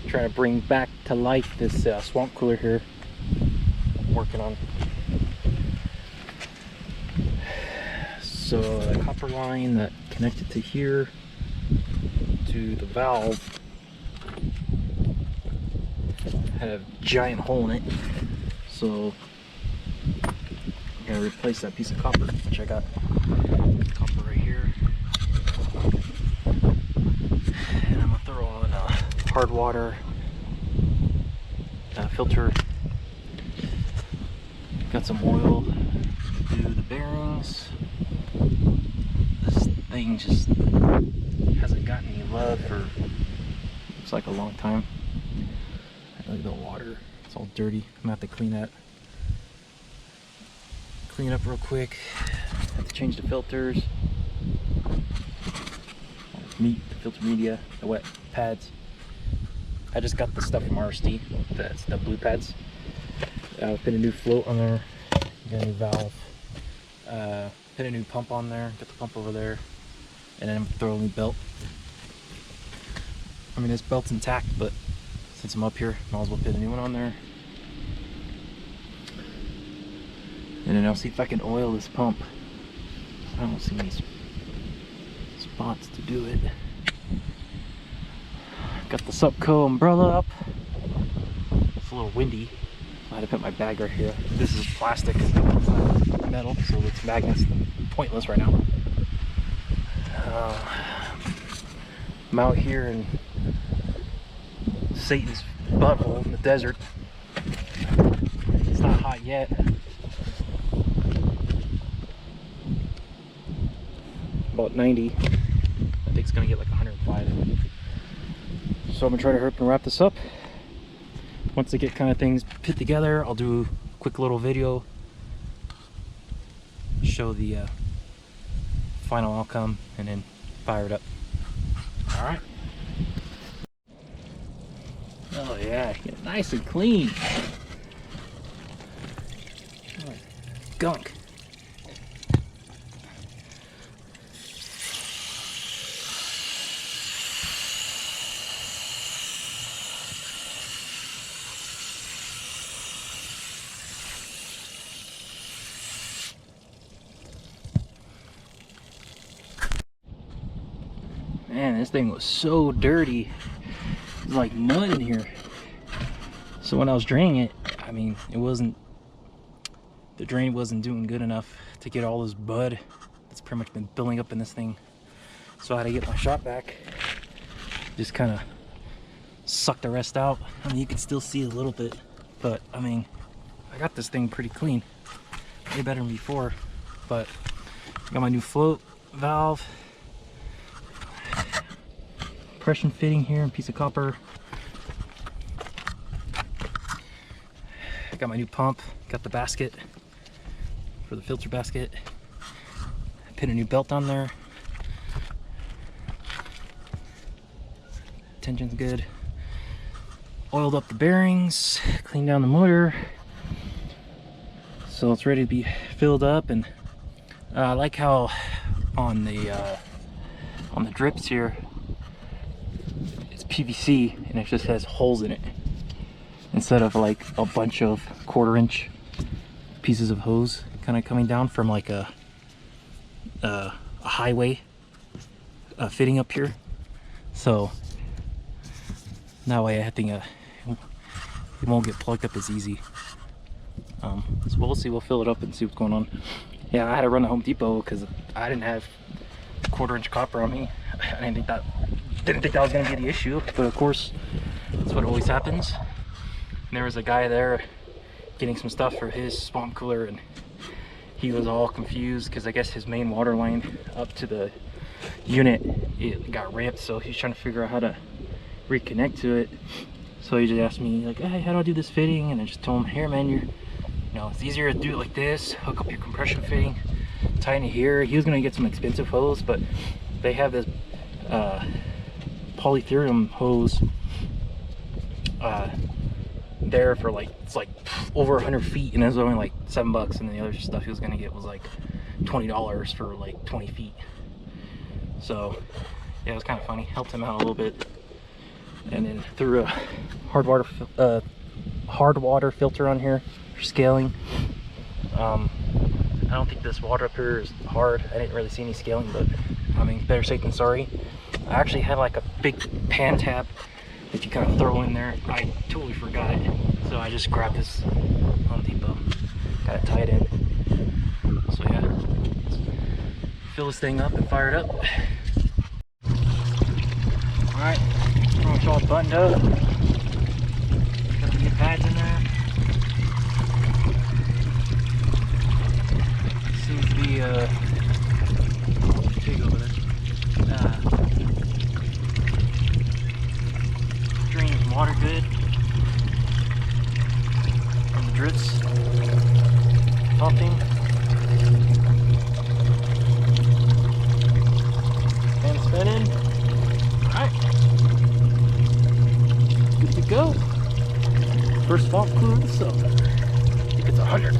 trying to bring back to life this swamp cooler here I'm working on. So the copper line that connected to here to the valve had a giant hole in it, so I'm gonna replace that piece of copper, which I got copper right here, and I'm gonna throw on hard water filter. Got some oil to do the bearings. This thing just hasn't gotten any love for looks like a long time. Look at the water, it's all dirty. I'm gonna have to clean that. Clean up real quick. Have to change the filters. The filter media, the wet pads. I just got the stuff from RSD. That's the blue pads. Put a new float on there. Got a new valve. Put a new pump on there. Got the pump over there. And then I'm throw a new belt. I mean, this belt's intact, but since I'm up here, might as well put a new one on there. And then I'll see if I can oil this pump. I don't see any spots to do it. Got the Supco umbrella up. It's a little windy. I had to put my bag right here. This is plastic, it's not metal, so it's magnets pointless right now. I'm out here in Satan's butthole in the desert. It's not hot yet. About 90. I think it's gonna get like 105. So I'm gonna try to hurry up and wrap this up. Once I get kind of things put together, I'll do a quick little video, show the final outcome, and then fire it up. All right. Oh yeah, get nice and clean. Oh, gunk. Man, this thing was so dirty. There's like mud in here. So when I was draining it, I mean, the drain wasn't doing good enough to get all this mud that's pretty much been building up in this thing. So I had to get my shop back, just kind of suck the rest out. I mean, you can still see a little bit, but I mean, I got this thing pretty clean, way better than before. But got my new float valve, compression fitting here, a piece of copper. Got my new pump, got the basket for the filter basket. Put a new belt on there. Tension's good. Oiled up the bearings, cleaned down the motor. So it's ready to be filled up, and I like how on the drips here, it's PVC and it just has holes in it, instead of like a bunch of 1/4 inch pieces of hose kind of coming down from like a highway fitting up here. So that way I think it won't get plugged up as easy. So we'll see, we'll fill it up and see what's going on. Yeah, I had to run to Home Depot because I didn't have 1/4 inch copper on me. I didn't think that was gonna be the issue, but of course that's what always happens. And there was a guy there getting some stuff for his swamp cooler, and he was all confused because I guess his main water line up to the unit, it got ripped, so he's trying to figure out how to reconnect to it. So he just asked me like, hey, how do I do this fitting? And I just told him, here man, you know, it's easier to do it like this. Hook up your compression fitting, tighten it here. He was gonna get some expensive hose, but they have this polyethylene hose there for like, it's like over 100 feet, and it was only like $7, and then the other stuff he was gonna get was like $20 for like 20 feet. So yeah, it was kind of funny, helped him out a little bit. and then threw a hard water filter on here for scaling. I don't think this water up here is hard. I didn't really see any scaling, but I mean, better safe than sorry. I actually had like a big pan tap that you kind of throw in there. I totally forgot it, so I just grabbed this Home Depot, got it tied in. So yeah, let's fill this thing up and fire it up. All right, pretty much all buttoned up. Got the new pads in there. Seems to be big over there. Draining water good from the drips pumping. And spinning. Alright, good to go. First fault clue of the summer. I think it's 100.